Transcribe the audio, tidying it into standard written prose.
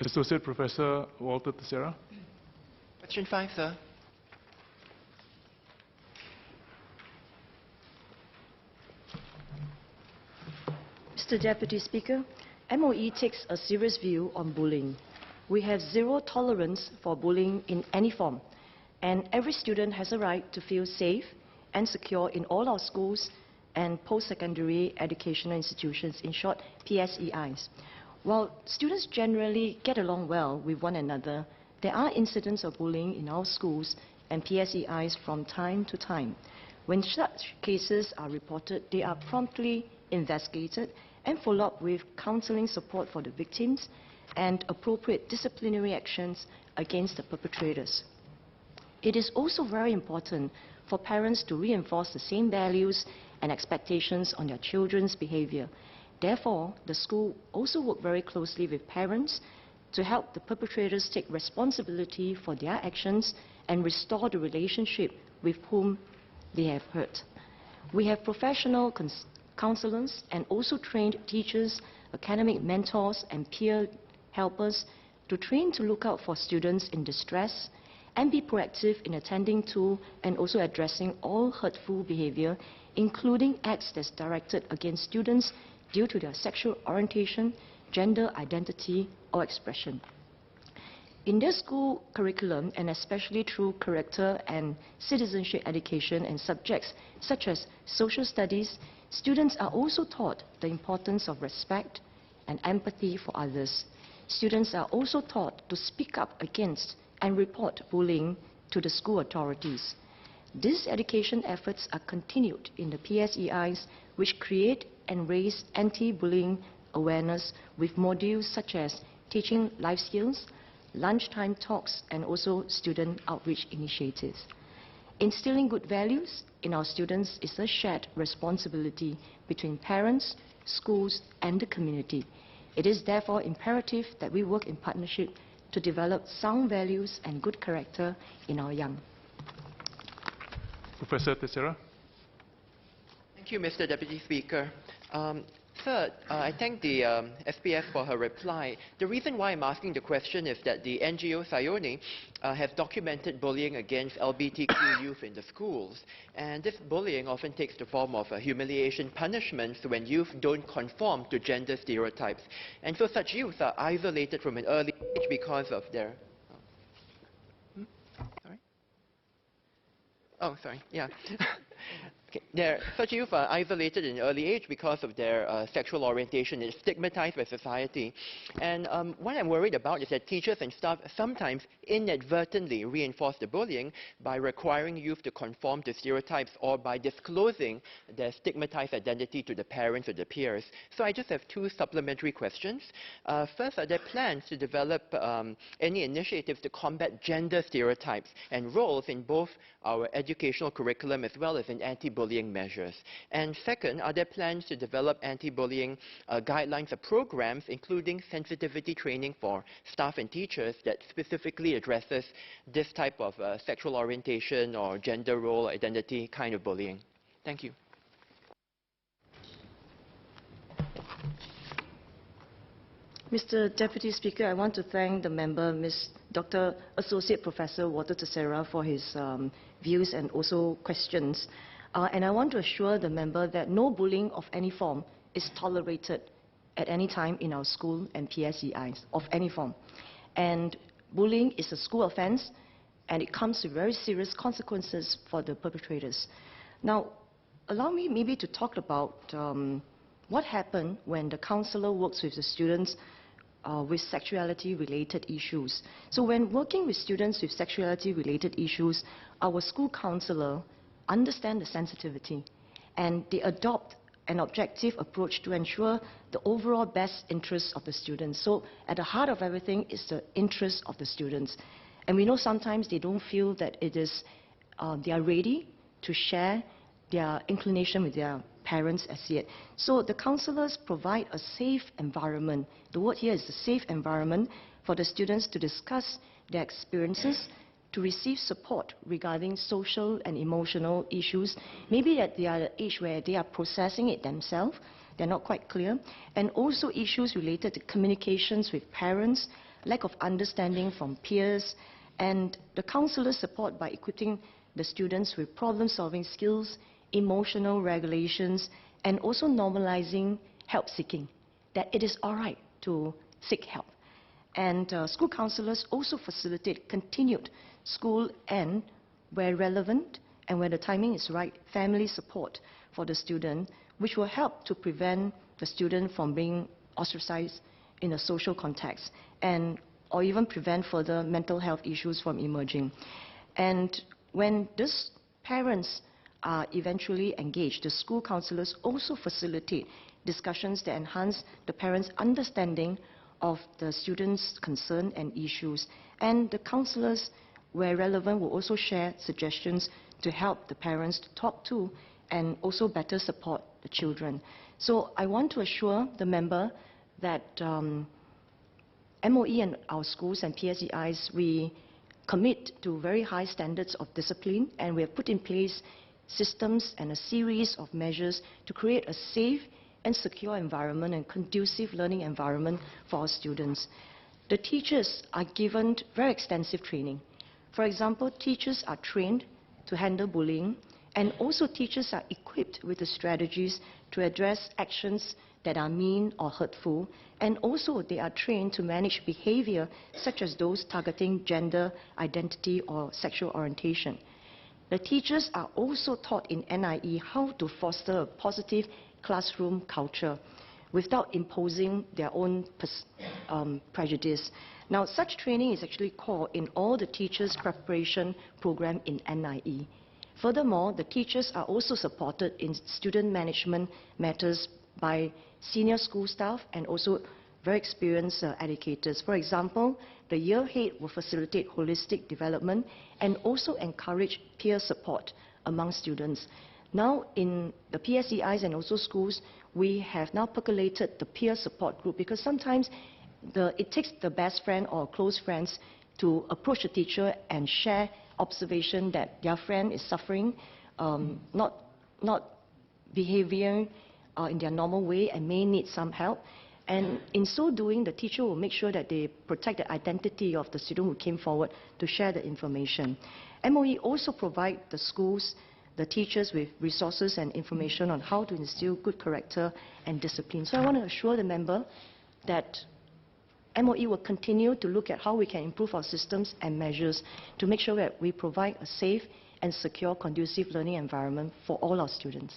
Associate Professor Walter Teixeira. Question 5, sir. Mr. Deputy Speaker, MOE takes a serious view on bullying. We have zero tolerance for bullying in any form, and every student has a right to feel safe and secure in all our schools and post-secondary educational institutions, in short, PSEIs. While students generally get along well with one another, there are incidents of bullying in our schools and PSEIs from time to time. When such cases are reported, they are promptly investigated and followed up with counseling support for the victims and appropriate disciplinary actions against the perpetrators. It is also very important for parents to reinforce the same values and expectations on their children's behavior. Therefore, the school also works very closely with parents to help the perpetrators take responsibility for their actions and restore the relationship with whom they have hurt. We have professional counselors and also trained teachers, academic mentors and peer helpers to train to look out for students in distress and be proactive in attending to and also addressing all hurtful behavior, including acts that's directed against students due to their sexual orientation, gender identity or expression. In their school curriculum, and especially through character and citizenship education and subjects such as social studies, students are also taught the importance of respect and empathy for others. Students are also taught to speak up against and report bullying to the school authorities. These education efforts are continued in the PSEIs, which create and raise anti-bullying awareness with modules such as teaching life skills, lunchtime talks, and also student outreach initiatives. Instilling good values in our students is a shared responsibility between parents, schools, and the community. It is therefore imperative that we work in partnership to develop sound values and good character in our young. Professor Teixeira. Thank you, Mr. Deputy Speaker. Third, I thank the SPF for her reply. The reason why I'm asking the question is that the NGO Sayoni has documented bullying against LGBTQ youth in the schools. And this bullying often takes the form of humiliation punishments when youth don't conform to gender stereotypes. And so such youth are isolated from an early age because of their... Sorry? Oh, sorry, yeah. Such youth are isolated in early age because of their sexual orientation. It's stigmatized by society. And what I'm worried about is that teachers and staff sometimes inadvertently reinforce the bullying by requiring youth to conform to stereotypes or by disclosing their stigmatized identity to the parents or the peers. So I just have two supplementary questions. First, are there plans to develop any initiatives to combat gender stereotypes and roles in both our educational curriculum as well as in anti-bullying measures? And second, are there plans to develop anti-bullying guidelines or programs, including sensitivity training for staff and teachers that specifically addresses this type of sexual orientation or gender role identity kind of bullying? Thank you. Mr. Deputy Speaker, I want to thank the member, Dr. Associate Professor Walter Teixeira, for his views and also questions. And I want to assure the member that no bullying of any form is tolerated at any time in our school and PSEIs of any form. And bullying is a school offense, and it comes with very serious consequences for the perpetrators. Now, allow me maybe to talk about what happened when the counselor works with the students with sexuality-related issues. So when working with students with sexuality-related issues, our school counselor understand the sensitivity, and they adopt an objective approach to ensure the overall best interests of the students. So at the heart of everything is the interests of the students. And we know sometimes they don't feel that it is, they are ready to share their inclination with their parents as yet. So the counselors provide a safe environment. The word here is a safe environment for the students to discuss their experiences, to receive support regarding social and emotional issues. Maybe at the age where they are processing it themselves, they're not quite clear. And also issues related to communications with parents, lack of understanding from peers, and the counselor's support by equipping the students with problem-solving skills, emotional regulations, and also normalizing help seeking, that it is all right to seek help. And school counselors also facilitate continued school and, where relevant and where the timing is right, family support for the student, which will help to prevent the student from being ostracized in a social context, and or even prevent further mental health issues from emerging. And when these parents are eventually engaged, the school counselors also facilitate discussions that enhance the parents' understanding of the students' concern and issues. And the counselors, where relevant, will also share suggestions to help the parents to talk to and also better support the children. So I want to assure the member that MOE and our schools and PSEIs, we commit to very high standards of discipline, and we have put in place systems and a series of measures to create a safe and secure environment and conducive learning environment for our students. The teachers are given very extensive training. For example, teachers are trained to handle bullying, and also teachers are equipped with the strategies to address actions that are mean or hurtful, and also they are trained to manage behavior such as those targeting gender identity or sexual orientation. The teachers are also taught in NIE how to foster a positive classroom culture without imposing their own prejudice. Now, such training is actually core in all the teachers' preparation program in NIE. Furthermore, the teachers are also supported in student management matters by senior school staff and also very experienced educators. For example, the year head will facilitate holistic development and also encourage peer support among students. Now, in the PSEIs and also schools, we have now percolated the peer support group, because sometimes it takes the best friend or close friends to approach a teacher and share observation that their friend is suffering, not behaving in their normal way and may need some help. And in so doing, the teacher will make sure that they protect the identity of the student who came forward to share the information. MOE also provide the schools, the teachers with resources and information on how to instill good character and discipline. So I want to assure the member that MOE will continue to look at how we can improve our systems and measures to make sure that we provide a safe and secure, conducive learning environment for all our students.